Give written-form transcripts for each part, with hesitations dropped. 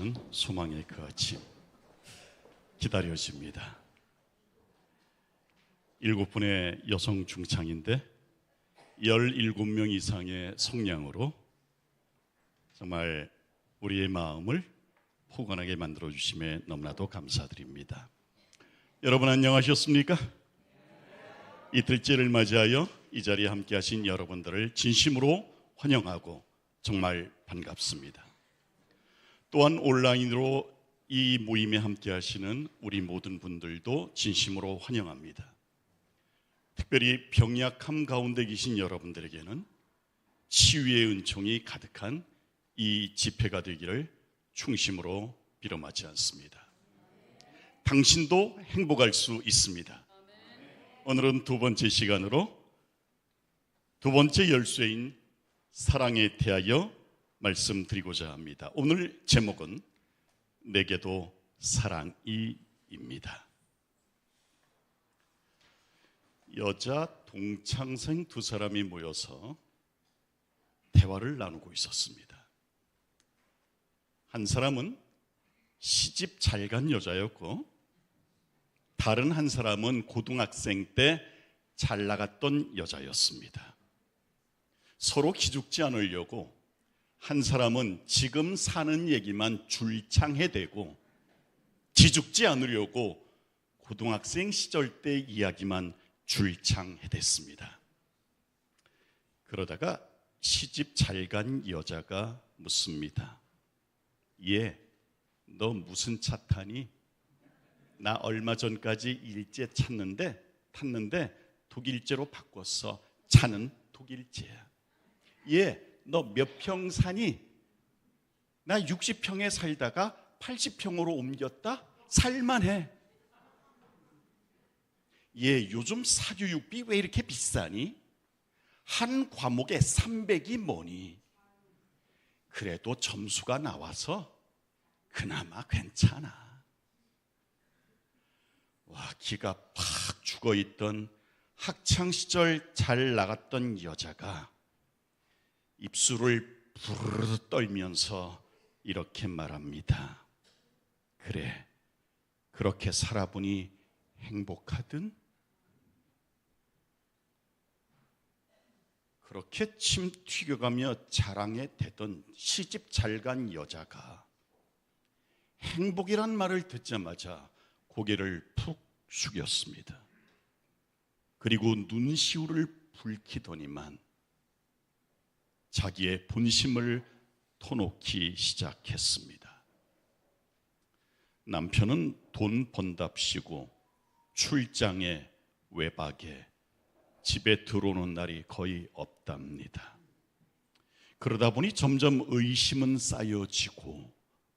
함께하시는 소망의 그 아침 기다려집니다. 7분의 여성 중창인데 17명 이상의 성량으로 정말 우리의 마음을 포근하게 만들어주심에 너무나도 감사드립니다. 여러분 안녕하셨습니까? 이틀째를 맞이하여 이 자리에 함께하신 여러분들을 진심으로 환영하고 정말 반갑습니다. 또한 온라인으로 이 모임에 함께하시는 우리 모든 분들도 진심으로 환영합니다. 특별히 병약함 가운데 계신 여러분들에게는 치유의 은총이 가득한 이 집회가 되기를 충심으로 빌어마지 않습니다. 당신도 행복할 수 있습니다. 오늘은 두 번째 시간으로 두 번째 열쇠인 사랑에 대하여 말씀드리고자 합니다. 오늘 제목은 내게도 사랑이입니다. 여자 동창생 두 사람이 모여서 대화를 나누고 있었습니다. 한 사람은 시집 잘 간 여자였고 다른 한 사람은 고등학생 때 잘 나갔던 여자였습니다. 서로 기죽지 않으려고 한 사람은 지금 사는 얘기만 줄창해대고 기죽지 않으려고 고등학생 시절 때 이야기만 줄창해댔습니다. 그러다가 시집 잘 간 여자가 묻습니다. 얘, 너 무슨 차 타니? 나 얼마 전까지 일제 탔는데 독일제로 바꿨어. 차는 독일제야. 얘, 너 몇 평 사니? 나 60평에 살다가 80평으로 옮겼다? 살만해. 얘, 요즘 사교육비 왜 이렇게 비싸니? 한 과목에 300이 뭐니? 그래도 점수가 나와서 그나마 괜찮아. 와, 기가 팍 죽어있던 학창시절 잘 나갔던 여자가 입술을 부르르 떨면서 이렇게 말합니다. 그래, 그렇게 살아보니 행복하든? 그렇게 침 튀겨가며 자랑에 대던 시집 잘 간 여자가 행복이란 말을 듣자마자 고개를 푹 숙였습니다. 그리고 눈시울을 붉히더니만 자기의 본심을 터놓기 시작했습니다. 남편은 돈 번답시고 출장에 외박에 집에 들어오는 날이 거의 없답니다. 그러다 보니 점점 의심은 쌓여지고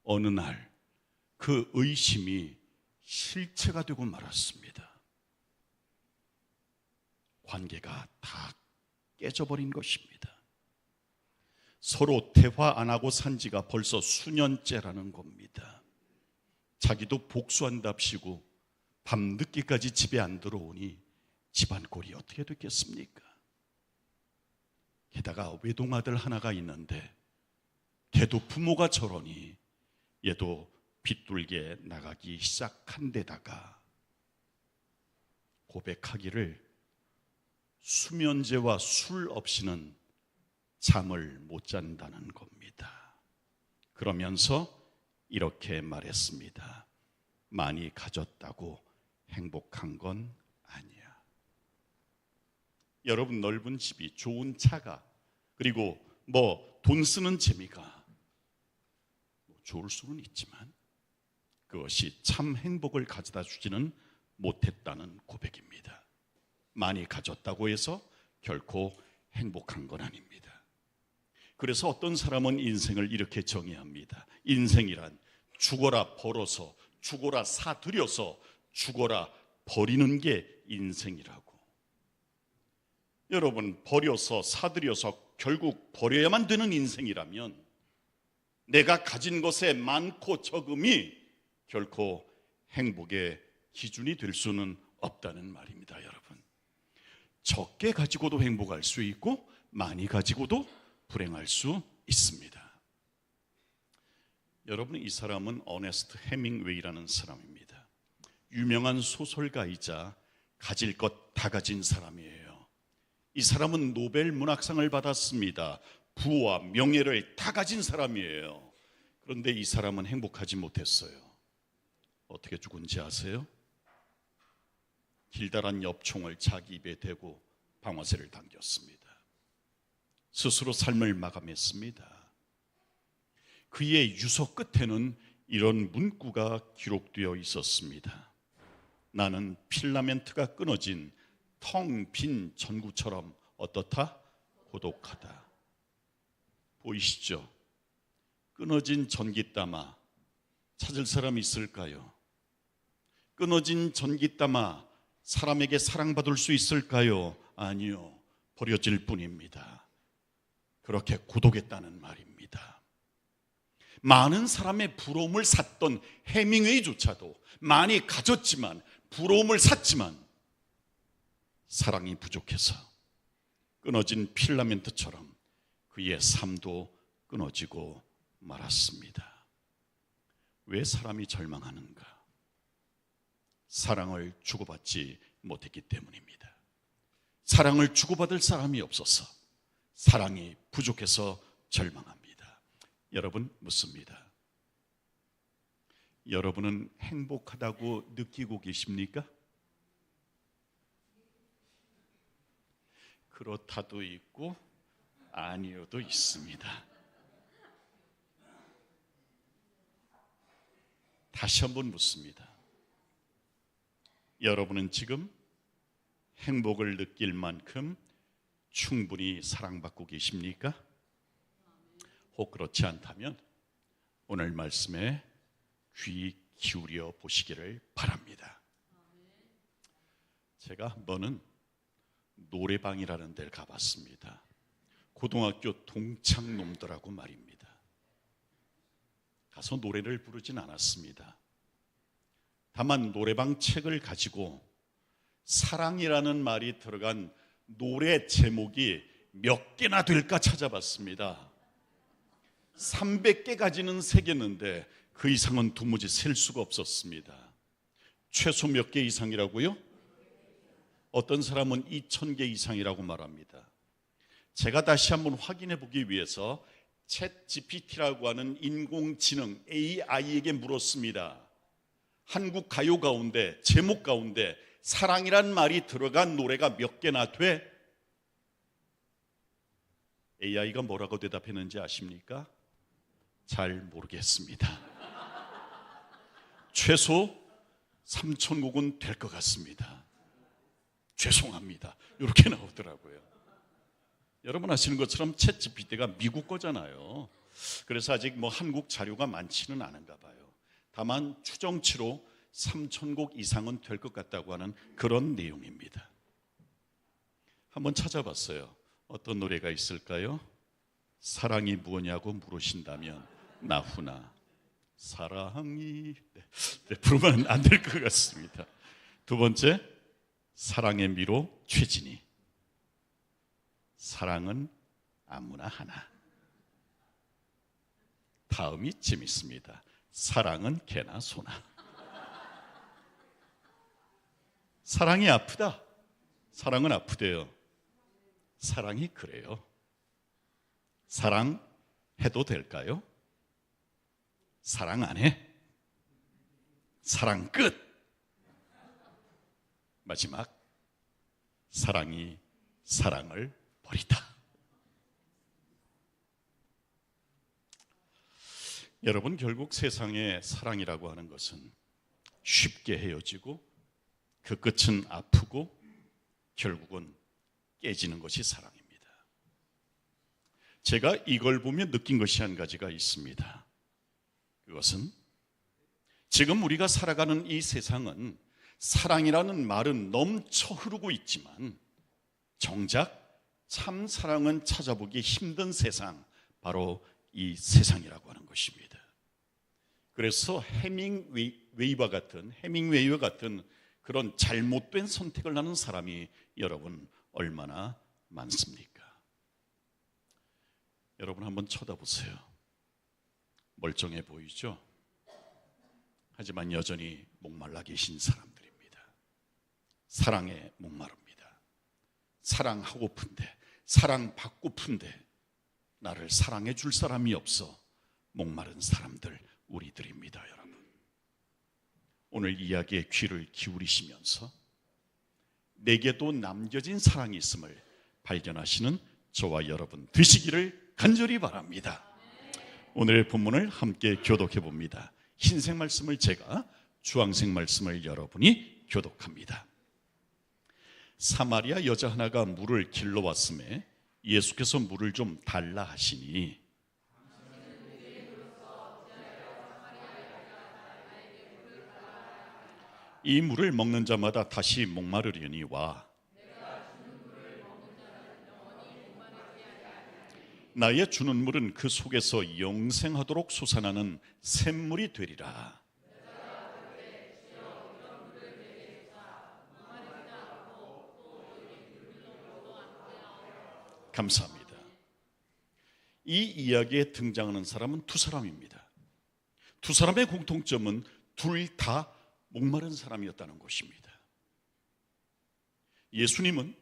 어느 날 그 의심이 실체가 되고 말았습니다. 관계가 다 깨져버린 것입니다. 서로 대화 안 하고 산 지가 벌써 수년째라는 겁니다. 자기도 복수한답시고 밤늦게까지 집에 안 들어오니 집안 꼴이 어떻게 됐겠습니까? 게다가 외동아들 하나가 있는데 걔도 부모가 저러니 얘도 빗둘게 나가기 시작한 데다가 고백하기를 수면제와 술 없이는 잠을 못 잔다는 겁니다. 그러면서 이렇게 말했습니다. 많이 가졌다고 행복한 건 아니야. 여러분, 넓은 집이, 좋은 차가, 그리고 돈 쓰는 재미가 좋을 수는 있지만 그것이 참 행복을 가져다 주지는 못했다는 고백입니다. 많이 가졌다고 해서 결코 행복한 건 아닙니다. 그래서 어떤 사람은 인생을 이렇게 정의합니다. 인생이란 죽어라 벌어서, 죽어라 사들여서, 죽어라 버리는 게 인생이라고. 여러분, 버려서 사들여서 결국 버려야만 되는 인생이라면 내가 가진 것의 많고 적음이 결코 행복의 기준이 될 수는 없다는 말입니다. 여러분, 적게 가지고도 행복할 수 있고 많이 가지고도 불행할 수 있습니다. 여러분, 이 사람은 어네스트 해밍웨이라는 사람입니다. 유명한 소설가이자 가질 것 다 가진 사람이에요. 이 사람은 노벨 문학상을 받았습니다. 부와 명예를 다 가진 사람이에요. 그런데 이 사람은 행복하지 못했어요. 어떻게 죽은지 아세요? 길다란 엽총을 자기 입에 대고 방아쇠를 당겼습니다. 스스로 삶을 마감했습니다. 그의 유서 끝에는 이런 문구가 기록되어 있었습니다. 나는 필라멘트가 끊어진 텅 빈 전구처럼 어떻다? 고독하다. 보이시죠? 끊어진 전기담아 찾을 사람 있을까요? 끊어진 전기담아 사람에게 사랑받을 수 있을까요? 아니요. 버려질 뿐입니다. 그렇게 고독했다는 말입니다. 많은 사람의 부러움을 샀던 해밍웨이조차도 많이 가졌지만, 부러움을 샀지만 사랑이 부족해서 끊어진 필라멘트처럼 그의 삶도 끊어지고 말았습니다. 왜 사람이 절망하는가? 사랑을 주고받지 못했기 때문입니다. 사랑을 주고받을 사람이 없어서, 사랑이 부족해서 절망합니다. 여러분, 묻습니다. 여러분은 행복하다고 느끼고 계십니까? 그렇다도 있고 아니요도 있습니다. 다시 한번 묻습니다. 여러분은 지금 행복을 느낄 만큼 충분히 사랑받고 계십니까? 혹 그렇지 않다면 오늘 말씀에 귀 기울여 보시기를 바랍니다. 제가 한 번은 노래방이라는 데를 가봤습니다. 고등학교 동창놈들하고 말입니다. 가서 노래를 부르진 않았습니다. 다만 노래방 책을 가지고 사랑이라는 말이 들어간 노래 제목이 몇 개나 될까 찾아봤습니다. 300개 가지는 새겼는데 그 이상은 도무지 셀 수가 없었습니다. 최소 몇 개 이상이라고요? 어떤 사람은 2000개 이상이라고 말합니다. 제가 다시 한번 확인해 보기 위해서 챗 GPT라고 하는 인공지능 AI에게 물었습니다. 한국 가요 가운데, 제목 가운데 사랑이란 말이 들어간 노래가 몇 개나 돼? AI가 뭐라고 대답했는지 아십니까? 잘 모르겠습니다. 최소 3000곡은 될 것 같습니다. 죄송합니다. 이렇게 나오더라고요. 여러분 아시는 것처럼 챗 GPT가 미국 거잖아요. 그래서 아직 한국 자료가 많지는 않은가 봐요. 다만 추정치로 3000곡 이상은 될 것 같다고 하는 그런 내용입니다. 한번 찾아봤어요. 어떤 노래가 있을까요? 사랑이 무엇냐고 물으신다면 나훈아 사랑이 부르면 안 될 것 같습니다. 두 번째, 사랑의 미로 최진희 사랑은 아무나 하나. 다음이 재밌습니다. 사랑은 개나 소나. 사랑이 아프다. 사랑은 아프대요. 사랑이 그래요. 사랑해도 될까요? 사랑 안 해? 사랑 끝. 마지막, 사랑이 사랑을 버리다. 여러분, 결국 세상의 사랑이라고 하는 것은 쉽게 헤어지고 그 끝은 아프고 결국은 깨지는 것이 사랑입니다. 제가 이걸 보며 느낀 것이 한 가지가 있습니다. 그것은 지금 우리가 살아가는 이 세상은 사랑이라는 말은 넘쳐 흐르고 있지만 정작 참 사랑은 찾아보기 힘든 세상, 바로 이 세상이라고 하는 것입니다. 그래서 해밍웨이와 같은 그런 잘못된 선택을 하는 사람이 여러분 얼마나 많습니까? 여러분 한번 쳐다보세요. 멀쩡해 보이죠? 하지만 여전히 목말라 계신 사람들입니다. 사랑에 목마릅니다. 사랑하고픈데, 사랑받고픈데 나를 사랑해 줄 사람이 없어 목마른 사람들, 우리들입니다. 여러분, 오늘 이야기에 귀를 기울이시면서 내게도 남겨진 사랑이 있음을 발견하시는 저와 여러분 되시기를 간절히 바랍니다. 오늘의 본문을 함께 교독해 봅니다. 흰색 말씀을 제가, 주황색 말씀을 여러분이 교독합니다. 사마리아 여자 하나가 물을 길러 왔음에 예수께서 물을 좀 달라 하시니 이 물을 먹는 자마다 다시 목마르려니와 나의 주는 물은 그 속에서 영생하도록 솟아나는 샘물이 되리라. 감사합니다. 이 이야기에 등장하는 사람은 두 사람입니다. 두 사람의 공통점은 둘 다 목마른 사람이었다는 것입니다. 예수님은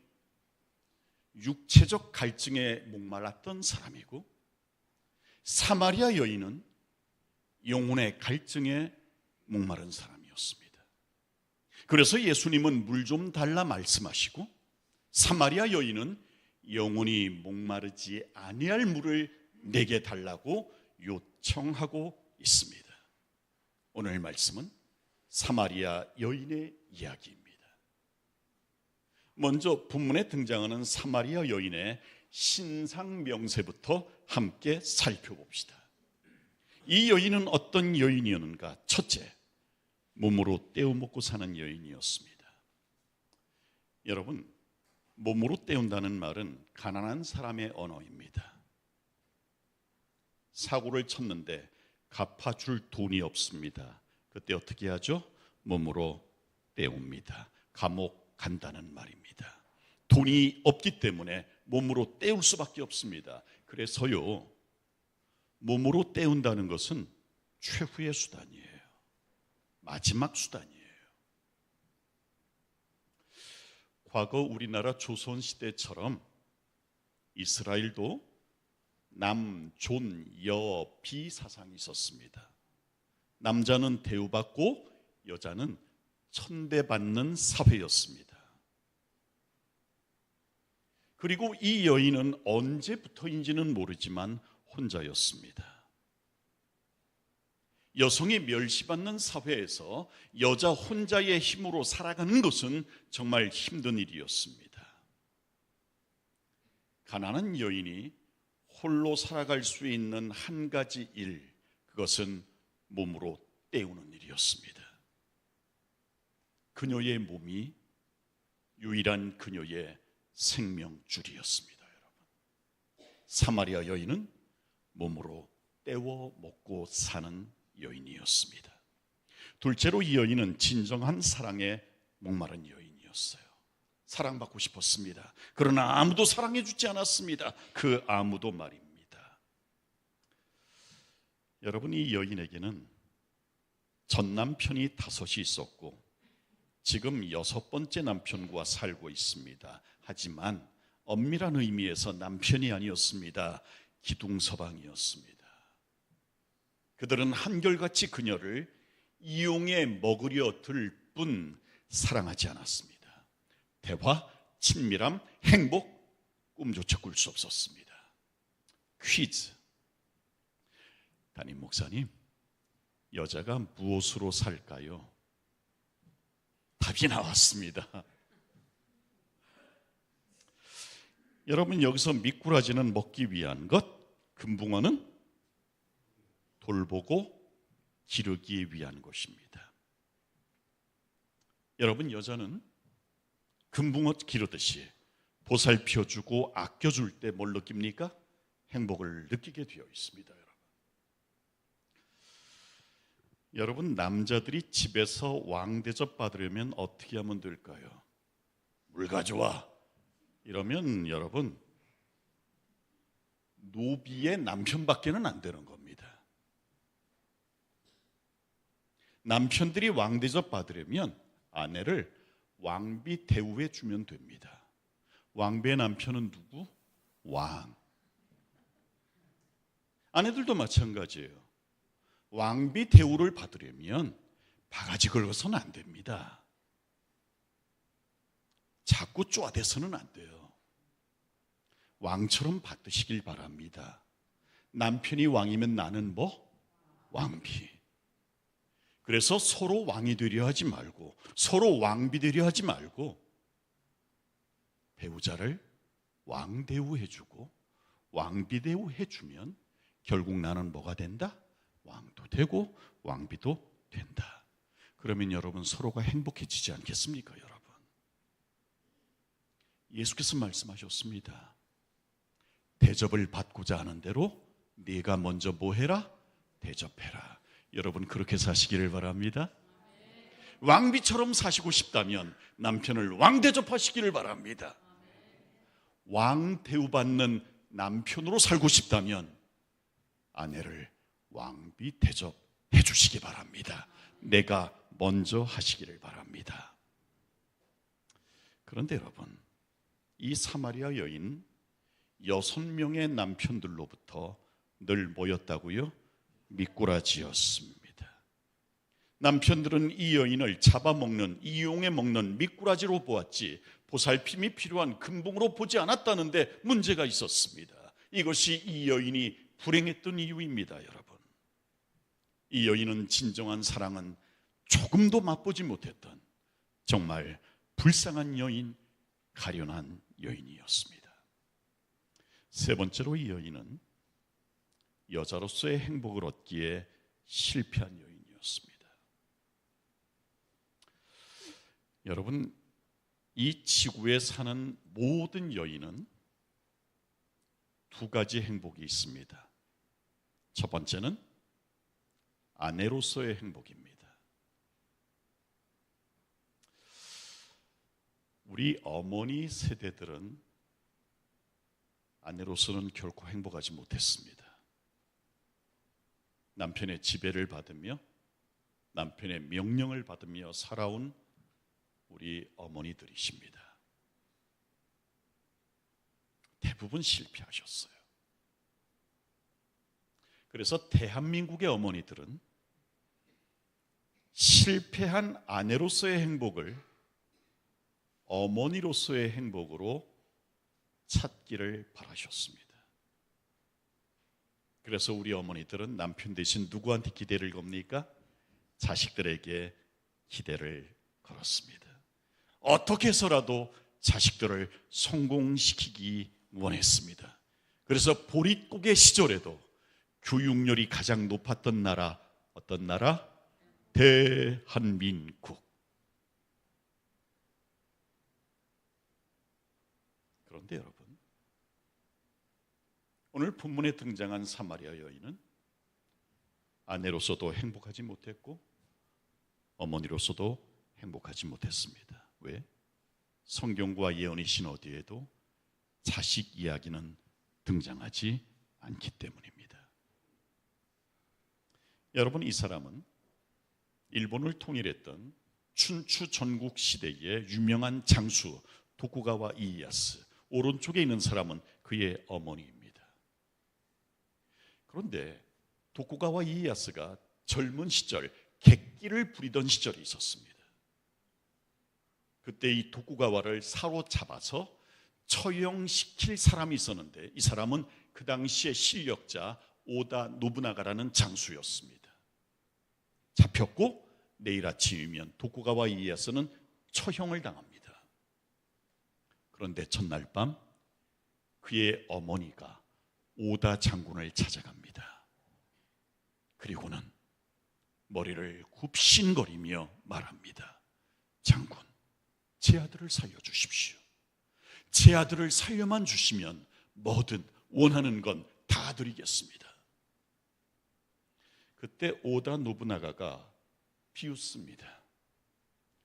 육체적 갈증에 목말랐던 사람이고, 사마리아 여인은 영혼의 갈증에 목마른 사람이었습니다. 그래서 예수님은 물 좀 달라 말씀하시고, 사마리아 여인은 영혼이 목마르지 아니할 물을 내게 달라고 요청하고 있습니다. 오늘 말씀은 사마리아 여인의 이야기입니다. 먼저 본문에 등장하는 사마리아 여인의 신상 명세부터 함께 살펴봅시다. 이 여인은 어떤 여인이었는가? 첫째, 몸으로 떼어먹고 사는 여인이었습니다. 여러분, 몸으로 때운다는 말은 가난한 사람의 언어입니다. 사고를 쳤는데 갚아줄 돈이 없습니다. 그때 어떻게 하죠? 몸으로 때웁니다. 감옥 간다는 말입니다. 돈이 없기 때문에 몸으로 때울 수밖에 없습니다. 그래서요, 몸으로 때운다는 것은 최후의 수단이에요. 마지막 수단이에요. 과거 우리나라 조선시대처럼 이스라엘도 남존 여비 사상이 있었습니다. 남자는 대우받고 여자는 천대받는 사회였습니다. 그리고 이 여인은 언제부터인지는 모르지만 혼자였습니다. 여성이 멸시받는 사회에서 여자 혼자의 힘으로 살아가는 것은 정말 힘든 일이었습니다. 가난한 여인이 홀로 살아갈 수 있는 한 가지 일, 그것은 몸으로 때우는 일이었습니다. 그녀의 몸이 유일한 그녀의 생명줄이었습니다. 여러분, 사마리아 여인은 몸으로 때워 먹고 사는 여인이었습니다. 둘째로 이 여인은 진정한 사랑에 목마른 여인이었어요. 사랑받고 싶었습니다. 그러나 아무도 사랑해 주지 않았습니다. 그 아무도 말입니다. 여러분, 이 여인에게는 전 남편이 5이 있었고 지금 6번째 남편과 살고 있습니다. 하지만 엄밀한 의미에서 남편이 아니었습니다. 기둥서방이었습니다. 그들은 한결같이 그녀를 이용해 먹으려 들 뿐 사랑하지 않았습니다. 대화, 친밀함, 행복, 꿈조차 꿀 수 없었습니다. 퀴즈. 담임 목사님, 여자가 무엇으로 살까요? 답이 나왔습니다. 여러분, 여기서 미꾸라지는 먹기 위한 것, 금붕어는 돌보고 기르기 위한 것입니다. 여러분, 여자는 금붕어 기르듯이 보살펴주고 아껴줄 때 뭘 느낍니까? 행복을 느끼게 되어 있습니다. 여러분, 남자들이 집에서 왕대접 받으려면 어떻게 하면 될까요? 물 가져와 이러면 여러분, 노비의 남편밖에는 안 되는 겁니다. 남편들이 왕 대접 받으려면 아내를 왕비 대우해 주면 됩니다. 왕비의 남편은 누구? 왕. 아내들도 마찬가지예요. 왕비 대우를 받으려면 바가지 긁어서는 안 됩니다. 자꾸 쪼아대서는 안 돼요. 왕처럼 받으시길 바랍니다. 남편이 왕이면 나는 뭐? 왕비. 그래서 서로 왕이 되려 하지 말고, 서로 왕비 되려 하지 말고, 배우자를 왕대우 해주고 왕비대우 해주면 결국 나는 뭐가 된다? 왕도 되고 왕비도 된다. 그러면 여러분 서로가 행복해지지 않겠습니까, 여러분? 예수께서 말씀하셨습니다. 대접을 받고자 하는 대로 네가 먼저 뭐 해라? 대접해라. 여러분 그렇게 사시기를 바랍니다. 왕비처럼 사시고 싶다면 남편을 왕 대접하시기를 바랍니다. 왕 대우받는 남편으로 살고 싶다면 아내를 왕비 대접해 주시기 바랍니다. 내가 먼저 하시기를 바랍니다. 그런데 여러분, 이 사마리아 여인 6명의 남편들로부터 늘 뭐였다고요? 미꾸라지였습니다. 남편들은 이 여인을 잡아먹는, 이용해 먹는 미꾸라지로 보았지 보살핌이 필요한 금붕으로 보지 않았다는데 문제가 있었습니다. 이것이 이 여인이 불행했던 이유입니다, 여러분. 이 여인은 진정한 사랑은 조금도 맛보지 못했던 정말 불쌍한 여인, 가련한 여인이었습니다. 세 번째로 이 여인은 여자로서의 행복을 얻기에 실패한 여인이었습니다. 여러분, 이 지구에 사는 모든 여인은 두 가지 행복이 있습니다. 첫 번째는 아내로서의 행복입니다. 우리 어머니 세대들은 아내로서는 결코 행복하지 못했습니다. 남편의 지배를 받으며 남편의 명령을 받으며 살아온 우리 어머니들이십니다. 대부분 실패하셨어요. 그래서 대한민국의 어머니들은 실패한 아내로서의 행복을 어머니로서의 행복으로 찾기를 바라셨습니다. 그래서 우리 어머니들은 남편 대신 누구한테 기대를 겁니까? 자식들에게 기대를 걸었습니다. 어떻게 해서라도 자식들을 성공시키기 원했습니다. 그래서 보릿고개 시절에도 교육열이 가장 높았던 나라, 어떤 나라? 대한민국. 그런데 여러분, 오늘 본문에 등장한 사마리아 여인은 아내로서도 행복하지 못했고 어머니로서도 행복하지 못했습니다. 왜? 성경과 예언의 신어디에도 자식 이야기는 등장하지 않기 때문입니다. 여러분, 이 사람은 일본을 통일했던 춘추 전국 시대의 유명한 장수 도쿠가와 이에야스, 오른쪽에 있는 사람은 그의 어머니입니다. 그런데 도쿠가와 이에야스가 젊은 시절 객기를 부리던 시절이 있었습니다. 그때 이 도쿠가와를 사로잡아서 처형시킬 사람이 있었는데 이 사람은 그 당시의 실력자 오다 노부나가라는 장수였습니다. 잡혔고 내일 아침이면 도쿠가와 이에야스는 처형을 당합니다. 그런데 첫날 밤 그의 어머니가 오다 장군을 찾아갑니다. 그리고는 머리를 굽신거리며 말합니다. 장군, 제 아들을 살려주십시오. 제 아들을 살려만 주시면 뭐든 원하는 건 다 드리겠습니다. 그때 오다 노부나가가 비웃습니다.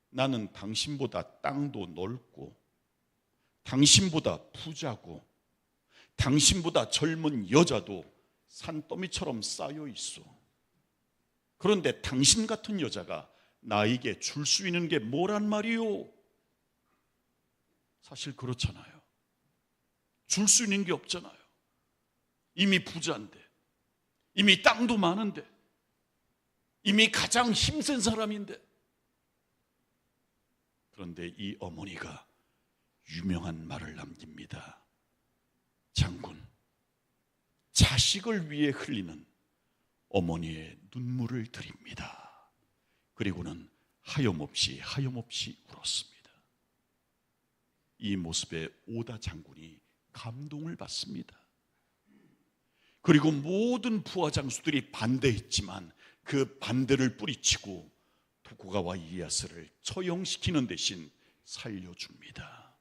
나는 당신보다 땅도 넓고 당신보다 부자고 당신보다 젊은 여자도 산더미처럼 쌓여 있어. 그런데 당신 같은 여자가 나에게 줄 수 있는 게 뭐란 말이요? 사실 그렇잖아요. 줄 수 있는 게 없잖아요. 이미 부자인데, 이미 땅도 많은데, 이미 가장 힘센 사람인데. 그런데 이 어머니가 유명한 말을 남깁니다. 장군, 자식을 위해 흘리는 어머니의 눈물을 드립니다. 그리고는 하염없이 울었습니다. 이 모습에 오다 장군이 감동을 받습니다. 그리고 모든 부하 장수들이 반대했지만 그 반대를 뿌리치고 도쿠가와 이에야스를 처형시키는 대신 살려줍니다.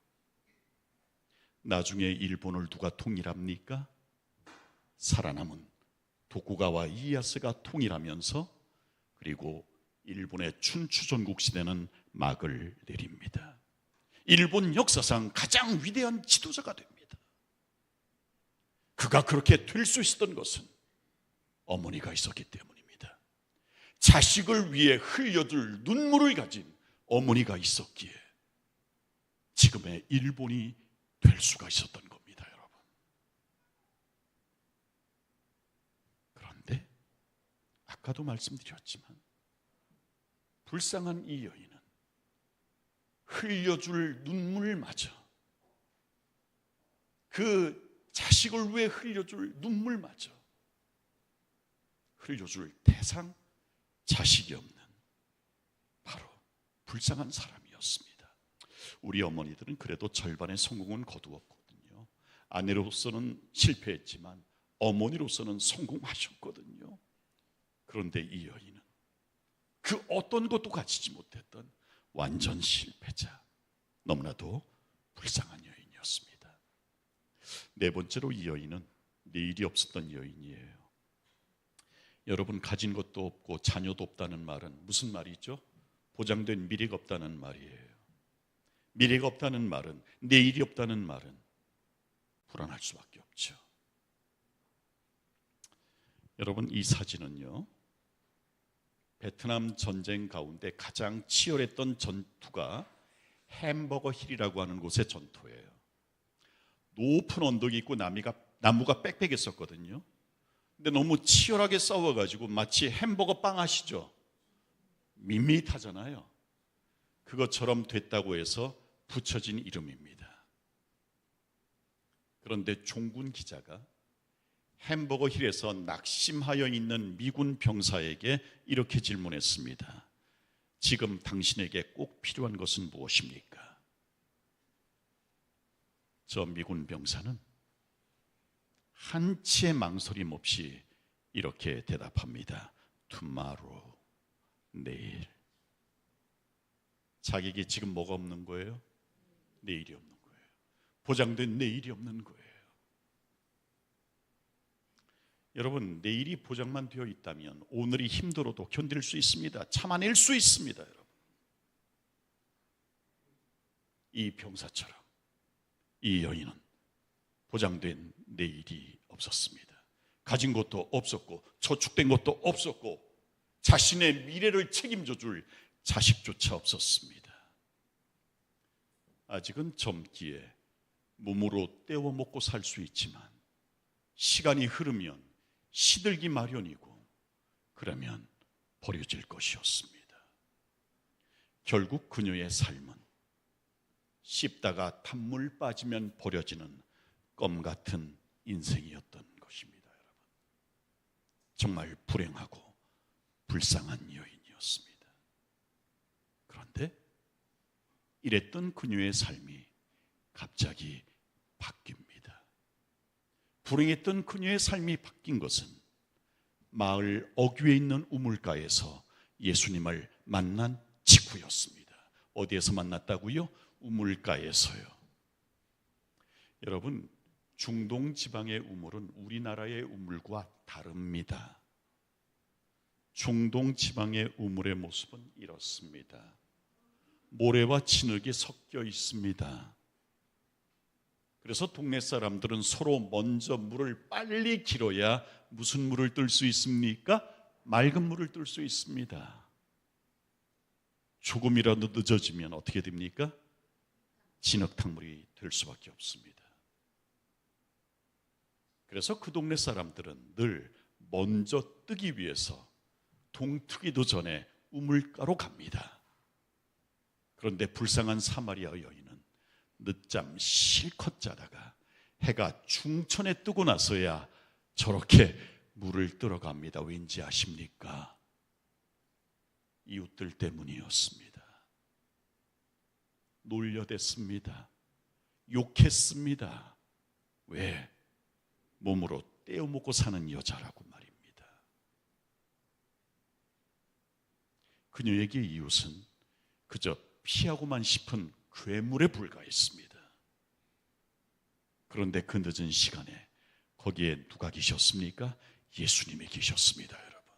나중에 일본을 누가 통일합니까? 살아남은 도쿠가와 이에야스가 통일하면서 그리고 일본의 춘추전국 시대는 막을 내립니다. 일본 역사상 가장 위대한 지도자가 됩니다. 그가 그렇게 될 수 있었던 것은 어머니가 있었기 때문입니다. 자식을 위해 흘려줄 눈물을 가진 어머니가 있었기에 지금의 일본이 될 수가 있었던 겁니다, 여러분. 그런데 아까도 말씀드렸지만 불쌍한 이 여인은 흘려줄 눈물마저, 그 자식을 위해 흘려줄 눈물마저 흘려줄 대상, 자식이 없는 바로 불쌍한 사람이었습니다. 우리 어머니들은 그래도 절반의 성공은 거두었거든요. 아내로서는 실패했지만 어머니로서는 성공하셨거든요. 그런데 이 여인은 그 어떤 것도 가지지 못했던 완전 실패자, 너무나도 불쌍한 여인이었습니다. 네 번째로 이 여인은 내일이 없었던 여인이에요. 여러분, 가진 것도 없고 자녀도 없다는 말은 무슨 말이죠? 보장된 미래가 없다는 말이에요. 미래가 없다는 말은, 내일이 없다는 말은 불안할 수밖에 없죠. 여러분, 이 사진은요, 베트남 전쟁 가운데 가장 치열했던 전투가 햄버거 힐이라고 하는 곳의 전투예요. 높은 언덕이 있고 나무가 빽빽했었거든요. 근데 너무 치열하게 싸워가지고 마치 햄버거 빵 아시죠? 밋밋하잖아요. 그것처럼 됐다고 해서 붙여진 이름입니다. 그런데 종군 기자가 햄버거 힐에서 낙심하여 있는 미군 병사에게 이렇게 질문했습니다. 지금 당신에게 꼭 필요한 것은 무엇입니까? 저 미군 병사는 한치의 망설임 없이 이렇게 대답합니다. Tomorrow, 내일. 자기에게 지금 뭐가 없는 거예요? 내일이 없는 거예요. 보장된 내일이 없는 거예요. 여러분, 내일이 보장만 되어 있다면 오늘이 힘들어도 견딜 수 있습니다. 참아낼 수 있습니다, 여러분. 이 병사처럼 이 여인은 보장된 내일이 없었습니다. 가진 것도 없었고 저축된 것도 없었고 자신의 미래를 책임져 줄 자식조차 없었습니다. 아직은 젊기에 몸으로 떼워 먹고 살 수 있지만 시간이 흐르면 시들기 마련이고 그러면 버려질 것이었습니다. 결국 그녀의 삶은 씹다가 탄물 빠지면 버려지는 껌 같은 인생이었던 것입니다. 여러분, 정말 불행하고 불쌍한 여인이었습니다. 그런데 이랬던 그녀의 삶이 갑자기 바뀝니다. 불행했던 그녀의 삶이 바뀐 것은 마을 어귀에 있는 우물가에서 예수님을 만난 직후였습니다. 어디에서 만났다고요? 우물가에서요. 여러분, 중동 지방의 우물은 우리나라의 우물과 다릅니다. 중동 지방의 우물의 모습은 이렇습니다. 모래와 진흙이 섞여 있습니다. 그래서 동네 사람들은 서로 먼저 물을 빨리 길어야 무슨 물을 뜰 수 있습니까? 맑은 물을 뜰 수 있습니다. 조금이라도 늦어지면 어떻게 됩니까? 진흙탕물이 될 수밖에 없습니다. 그래서 그 동네 사람들은 늘 먼저 뜨기 위해서 동트기도 전에 우물가로 갑니다. 그런데 불쌍한 사마리아 여인은 늦잠 실컷 자다가 해가 중천에 뜨고 나서야 저렇게 물을 뜨러 갑니다. 왠지 아십니까? 이웃들 때문이었습니다. 놀려댔습니다. 욕했습니다. 왜? 몸으로 떼어먹고 사는 여자라고 말입니다. 그녀에게 이웃은 그저 피하고만 싶은 괴물에 불과했습니다. 그런데 그 늦은 시간에 거기에 누가 계셨습니까? 예수님이 계셨습니다, 여러분.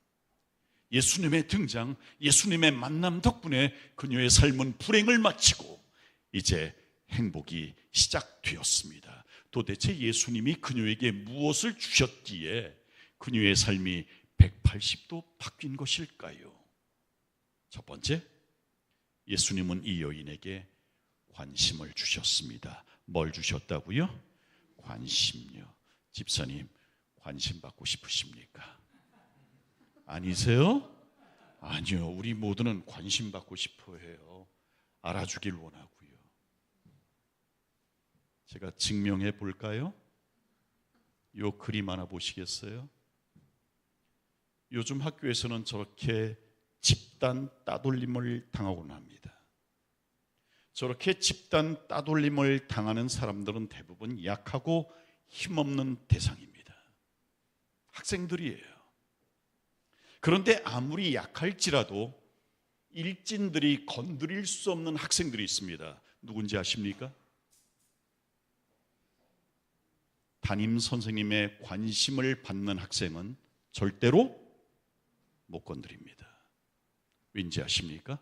예수님의 등장, 예수님의 만남 덕분에 그녀의 삶은 불행을 마치고 이제 행복이 시작되었습니다. 도대체 예수님이 그녀에게 무엇을 주셨기에 그녀의 삶이 180도 바뀐 것일까요? 첫 번째, 예수님은 이 여인에게 관심을 주셨습니다. 뭘 주셨다고요? 관심요. 집사님, 관심 받고 싶으십니까? 아니세요? 아니요. 우리 모두는 관심 받고 싶어 해요. 알아주길 원하고요. 제가 증명해 볼까요? 요 그림 하나 보시겠어요? 요즘 학교에서는 저렇게 집단 따돌림을 당하곤 합니다. 저렇게 집단 따돌림을 당하는 사람들은 대부분 약하고 힘없는 대상입니다. 학생들이에요. 그런데 아무리 약할지라도 일진들이 건드릴 수 없는 학생들이 있습니다. 누군지 아십니까? 담임 선생님의 관심을 받는 학생은 절대로 못 건드립니다. 왠지 아십니까?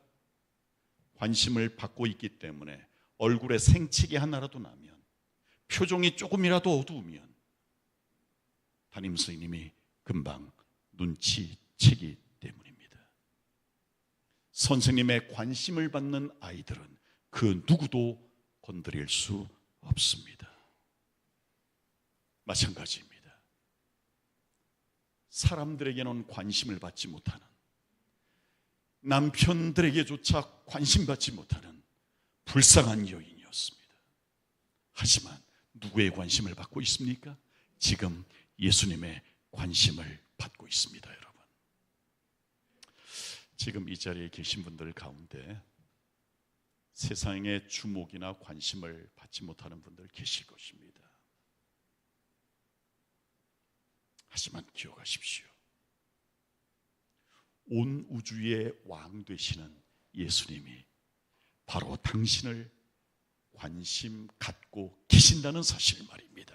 관심을 받고 있기 때문에 얼굴에 생채기 하나라도 나면, 표정이 조금이라도 어두우면 담임 선생님이 금방 눈치채기 때문입니다. 선생님의 관심을 받는 아이들은 그 누구도 건드릴 수 없습니다. 마찬가지입니다. 사람들에게는 관심을 받지 못하는, 남편들에게조차 관심받지 못하는 불쌍한 여인이었습니다. 하지만 누구의 관심을 받고 있습니까? 지금 예수님의 관심을 받고 있습니다, 여러분. 지금 이 자리에 계신 분들 가운데 세상의 주목이나 관심을 받지 못하는 분들 계실 것입니다. 하지만 기억하십시오. 온 우주의 왕 되시는 예수님이 바로 당신을 관심 갖고 계신다는 사실 말입니다.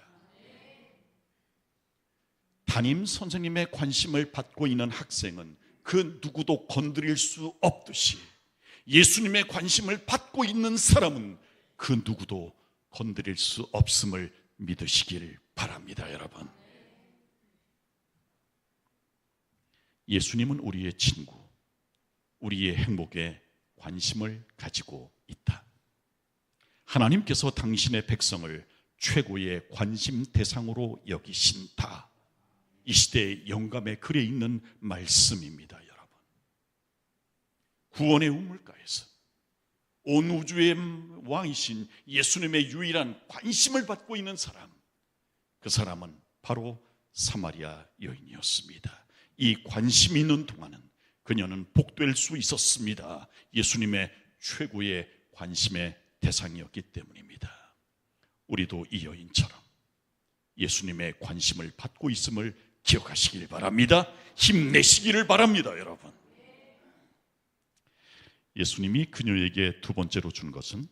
담임 선생님의 관심을 받고 있는 학생은 그 누구도 건드릴 수 없듯이 예수님의 관심을 받고 있는 사람은 그 누구도 건드릴 수 없음을 믿으시길 바랍니다, 여러분. 예수님은 우리의 친구, 우리의 행복에 관심을 가지고 있다. 하나님께서 당신의 백성을 최고의 관심 대상으로 여기신다. 이 시대의 영감의 글에 있는 말씀입니다, 여러분. 구원의 우물가에서 온 우주의 왕이신 예수님의 유일한 관심을 받고 있는 사람, 그 사람은 바로 사마리아 여인이었습니다. 이 관심이 있는 동안은 그녀는 복될 수 있었습니다. 예수님의 최고의 관심의 대상이었기 때문입니다. 우리도 이 여인처럼 예수님의 관심을 받고 있음을 기억하시길 바랍니다. 힘내시기를 바랍니다, 여러분. 예수님이 그녀에게 두 번째로 준 것은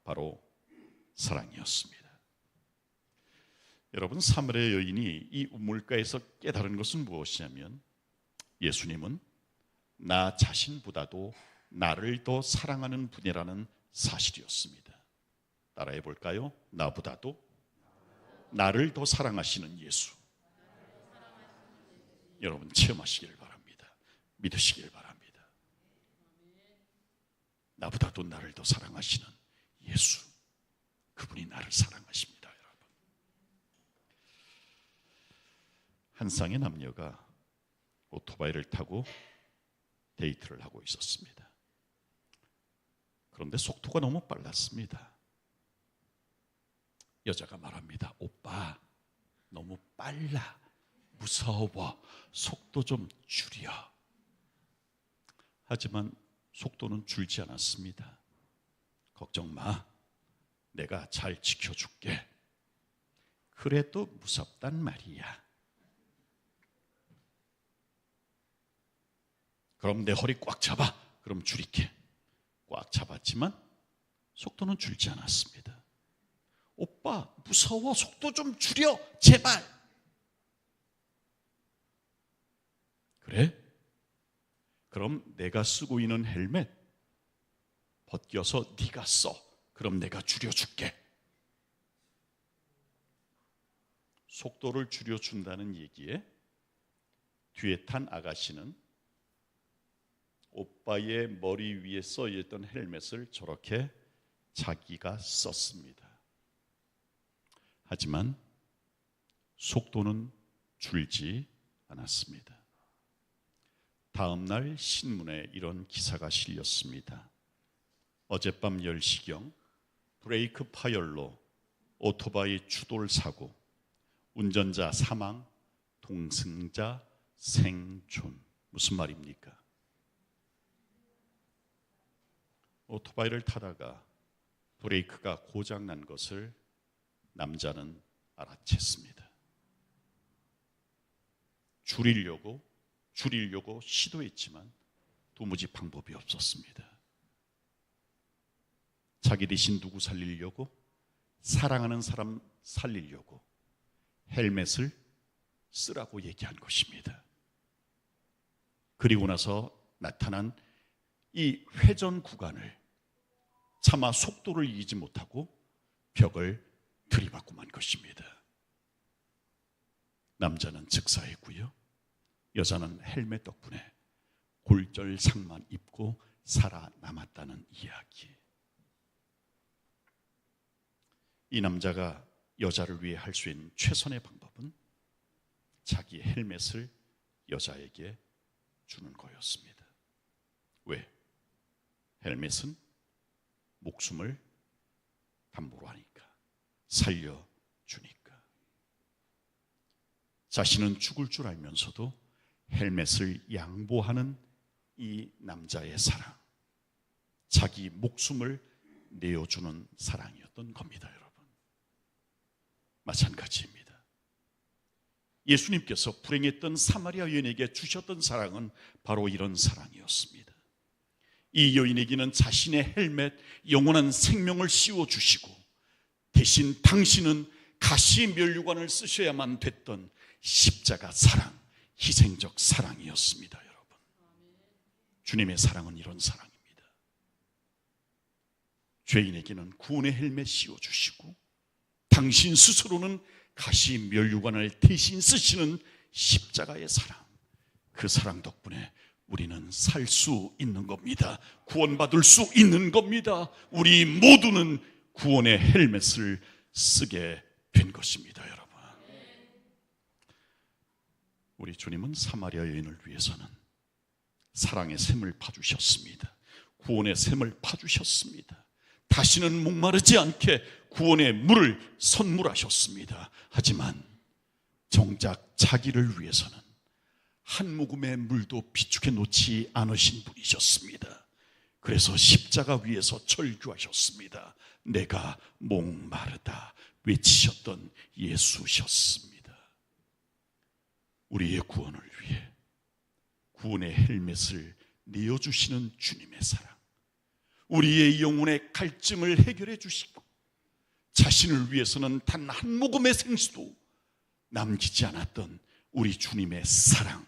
바로 사랑이었습니다. 여러분, 사마리아 여인이 이 우물가에서 깨달은 것은 무엇이냐면 예수님은 나 자신보다도 나를 더 사랑하는 분이라는 사실이었습니다. 따라해 볼까요? 나보다도 나를 더 사랑하시는 예수. 여러분 체험하시기를 바랍니다. 믿으시길 바랍니다. 나보다도 나를 더 사랑하시는 예수, 그분이 나를 사랑하십니다. 여러분, 한 쌍의 남녀가 오토바이를 타고 데이트를 하고 있었습니다. 그런데 속도가 너무 빨랐습니다. 여자가 말합니다. 오빠, 너무 빨라. 무서워. 속도 좀 줄여. 하지만 속도는 줄지 않았습니다. 걱정 마. 내가 잘 지켜줄게. 그래도 무섭단 말이야. 그럼 내 허리 꽉 잡아. 그럼 줄일게. 꽉 잡았지만 속도는 줄지 않았습니다. 오빠, 무서워. 속도 좀 줄여. 제발. 그래? 그럼 내가 쓰고 있는 헬멧 벗겨서 네가 써. 그럼 내가 줄여줄게. 속도를 줄여준다는 얘기에 뒤에 탄 아가씨는 오빠의 머리 위에 써있던 헬멧을 저렇게 자기가 썼습니다. 하지만 속도는 줄지 않았습니다. 다음 날 신문에 이런 기사가 실렸습니다. 어젯밤 10시경 브레이크 파열로 오토바이 추돌 사고, 운전자 사망, 동승자 생존. 무슨 말입니까? 오토바이를 타다가 브레이크가 고장 난 것을 남자는 알아챘습니다. 줄이려고 시도했지만 도무지 방법이 없었습니다. 자기 대신 누구 살리려고, 사랑하는 사람 살리려고 헬멧을 쓰라고 얘기한 것입니다. 그리고 나서 나타난 이 회전 구간을 차마 속도를 이기지 못하고 벽을 들이받고 만 것입니다. 남자는 즉사했고요. 여자는 헬멧 덕분에 골절상만 입고 살아남았다는 이야기. 이 남자가 여자를 위해 할 수 있는 최선의 방법은 자기 헬멧을 여자에게 주는 거였습니다. 왜? 헬멧은 목숨을 담보로 하니까, 살려주니까. 자신은 죽을 줄 알면서도 헬멧을 양보하는 이 남자의 사랑, 자기 목숨을 내어주는 사랑이었던 겁니다. 여러분, 마찬가지입니다. 예수님께서 불행했던 사마리아 여인에게 주셨던 사랑은 바로 이런 사랑이었습니다. 이 여인에게는 자신의 헬멧, 영원한 생명을 씌워주시고 대신 당신은 가시 면류관을 쓰셔야만 됐던 십자가 사랑, 희생적 사랑이었습니다. 여러분, 주님의 사랑은 이런 사랑입니다. 죄인에게는 구원의 헬멧 씌워주시고 당신 스스로는 가시 면류관을 대신 쓰시는 십자가의 사랑, 그 사랑 덕분에 우리는 살 수 있는 겁니다. 구원받을 수 있는 겁니다. 우리 모두는 구원의 헬멧을 쓰게 된 것입니다. 여러분, 우리 주님은 사마리아 여인을 위해서는 사랑의 샘을 파주셨습니다. 구원의 샘을 파주셨습니다. 다시는 목마르지 않게 구원의 물을 선물하셨습니다. 하지만 정작 자기를 위해서는 한 모금의 물도 비축해 놓지 않으신 분이셨습니다. 그래서 십자가 위에서 절규하셨습니다. 내가 목마르다 외치셨던 예수셨습니다. 우리의 구원을 위해 구원의 헬멧을 내어주시는 주님의 사랑, 우리의 영혼의 갈증을 해결해 주시고 자신을 위해서는 단 한 모금의 생수도 남기지 않았던 우리 주님의 사랑,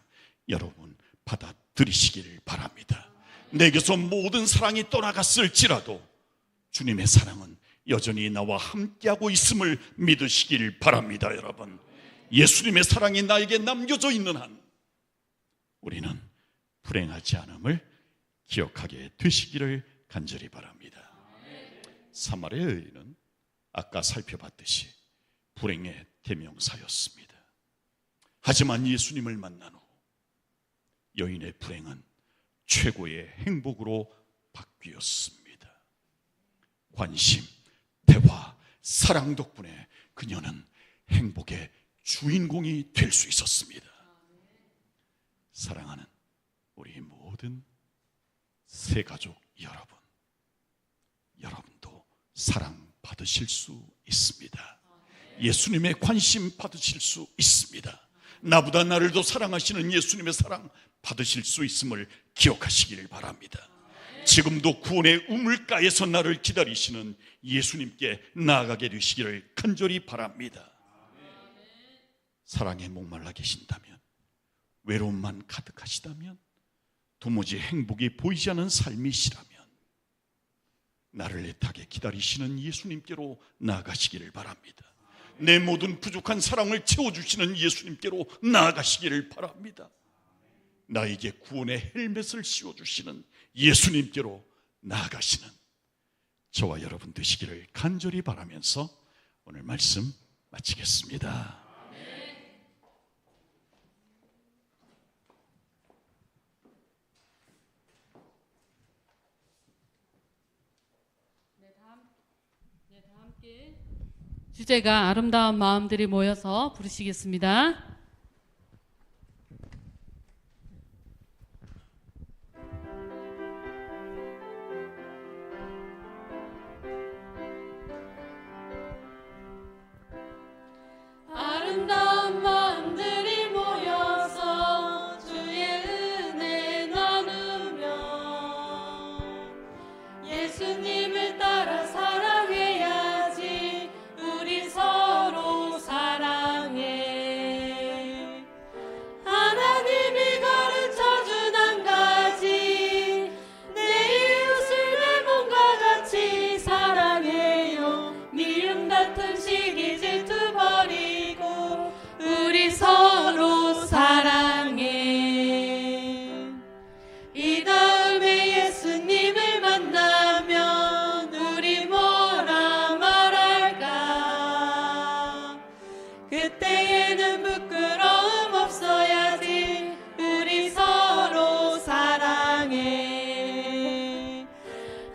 여러분 받아들이시길 바랍니다. 내게서 모든 사랑이 떠나갔을지라도 주님의 사랑은 여전히 나와 함께하고 있음을 믿으시길 바랍니다. 여러분, 예수님의 사랑이 나에게 남겨져 있는 한 우리는 불행하지 않음을 기억하게 되시기를 간절히 바랍니다. 사마리아 여인은 아까 살펴봤듯이 불행의 대명사였습니다. 하지만 예수님을 만난 후 여인의 불행은 최고의 행복으로 바뀌었습니다. 관심, 대화, 사랑 덕분에 그녀는 행복의 주인공이 될 수 있었습니다. 사랑하는 우리 모든 새가족 여러분, 여러분도 사랑 받으실 수 있습니다. 예수님의 관심 받으실 수 있습니다. 나보다 나를 더 사랑하시는 예수님의 사랑 받으실 수 있음을 기억하시길 바랍니다. 지금도 구원의 우물가에서 나를 기다리시는 예수님께 나아가게 되시기를 간절히 바랍니다. 사랑에 목말라 계신다면, 외로움만 가득하시다면, 도무지 행복이 보이지 않는 삶이시라면 나를 애타게 기다리시는 예수님께로 나아가시기를 바랍니다. 내 모든 부족한 사랑을 채워주시는 예수님께로 나아가시기를 바랍니다. 나에게 구원의 헬멧을 씌워주시는 예수님께로 나아가시는 저와 여러분 되시기를 간절히 바라면서 오늘 말씀 마치겠습니다. 다 함께 주제가 아름다운 마음들이 모여서 부르시겠습니다. 아름다운 마음들이 모여서 주의 은혜 나누며 예수님을 따라 사랑해야지. 우리 서로 사랑해. 하나님이 가르쳐준 한 가지, 내 이웃을 내 몸과 같이 사랑해요. 미움 다툼 시기 질투 버리고 우리 서로 사랑해. 이 다음에 예수님을 만나면 우리 뭐라 말할까? 그때에는 부끄러움 없어야지. 우리 서로 사랑해.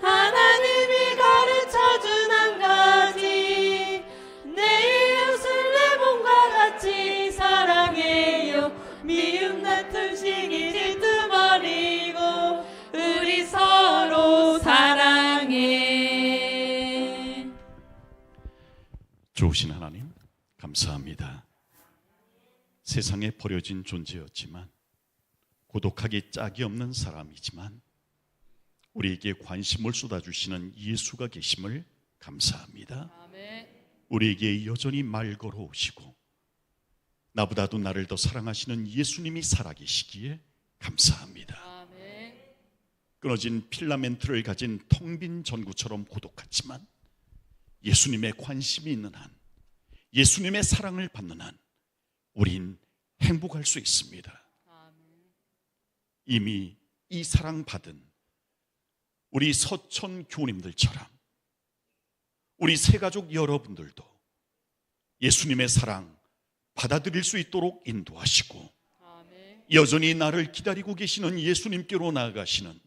하나님이 가르쳐준 한 가지, 내 이웃을 내 몸과 같이 사랑해요. 미움 다툼 시기 질투 버리고 우리 서로 사랑해. 좋으신 하나님 감사합니다. 세상에 버려진 존재였지만, 고독하기 짝이 없는 사람이지만 우리에게 관심을 쏟아주시는 예수가 계심을 감사합니다. 아멘. 우리에게 여전히 말 걸어오시고 나보다도 나를 더 사랑하시는 예수님이 살아계시기에 감사합니다. 아멘. 끊어진 필라멘트를 가진 텅 빈 전구처럼 고독하지만 예수님의 관심이 있는 한, 예수님의 사랑을 받는 한 우린 행복할 수 있습니다. 이미 이 사랑 받은 우리 서천 교우님들처럼 우리 새가족 여러분들도 예수님의 사랑 받아들일 수 있도록 인도하시고, 여전히 나를 기다리고 계시는 예수님께로 나아가시는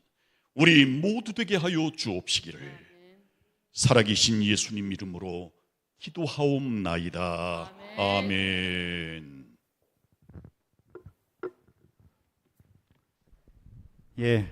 우리 모두 되게 하여 주옵시기를 살아계신 예수님 이름으로 기도하옵나이다. 아멘. 예.